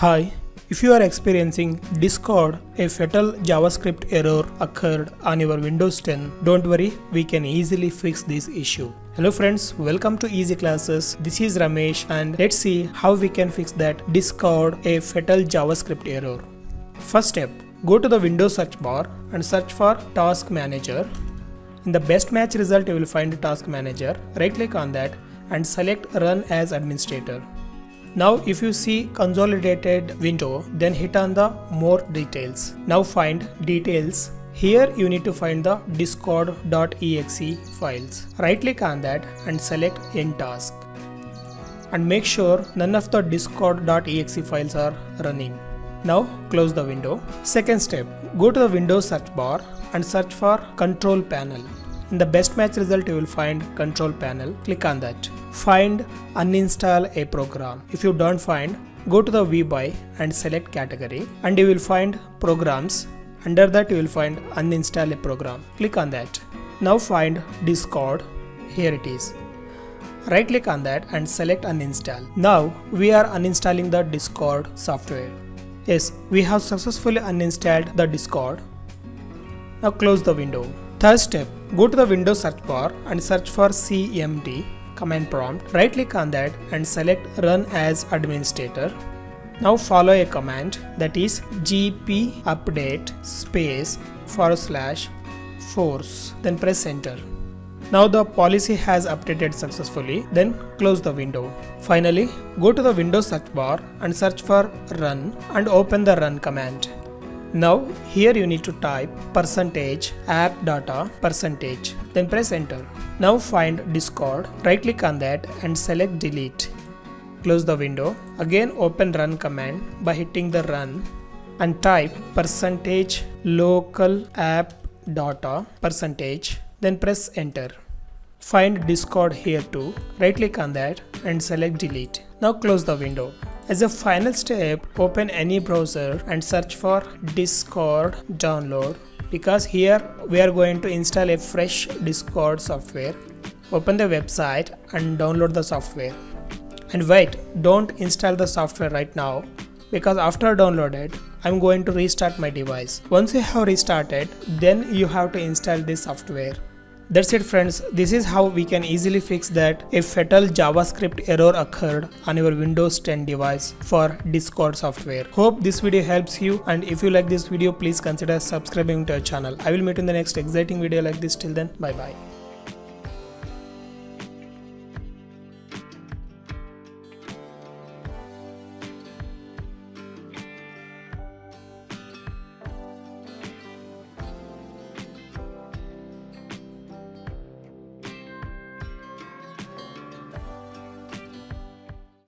Hi, if you are experiencing Discord, a fatal JavaScript error occurred on your Windows 10, don't worry, we can easily fix this issue. Hello friends, welcome to Easy Classes. This is Ramesh and let's see how we can fix that Discord, a fatal JavaScript error. First step, go to the Windows search bar and search for Task Manager. In the best match result, you will find Task Manager. Right click on that and select Run as Administrator. Now if you see consolidated window, then hit on the more details. Now find details. Here you need to find the discord.exe files. Right click on that and select End Task. And make sure none of the discord.exe files are running. Now close the window. Second step, go to the Windows search bar and search for Control Panel. In the best match result, you will find Control Panel. Click on that. Find Uninstall a program. If you don't find, go to the VBuy and select Category and you will find Programs. Under that you will find Uninstall a program. Click on that. Now find Discord. Here it is. Right click on that and select Uninstall. Now we are uninstalling the Discord software. Yes, we have successfully uninstalled the Discord. Now close the window. Third step, go to the Windows search bar and search for CMD command prompt. Right click on that and select Run as Administrator. Now follow a command, that is gp update / force. Then press enter. Now the policy has updated successfully. Then close the window. Finally, go to the Windows search bar and search for Run and open the Run command. Now here you need to type %app data %, then press enter. Now find Discord, right click on that and select Delete. Close the window. Again open Run command by hitting the Run and type %local app data %, then press enter. Find Discord here too, right click on that and select Delete. Now close the window. As a final step, open any browser and search for Discord download, because here we are going to install a fresh Discord software. Open the website and download the software. And wait, don't install the software right now, because after downloaded, I'm going to restart my device. Once you have restarted, then you have to install this software. That's it friends, this is how we can easily fix that a fatal JavaScript error occurred on your Windows 10 device for Discord software. Hope this video helps you, and if you like this video, please consider subscribing to our channel. I will meet you in the next exciting video like this. Till then, bye bye.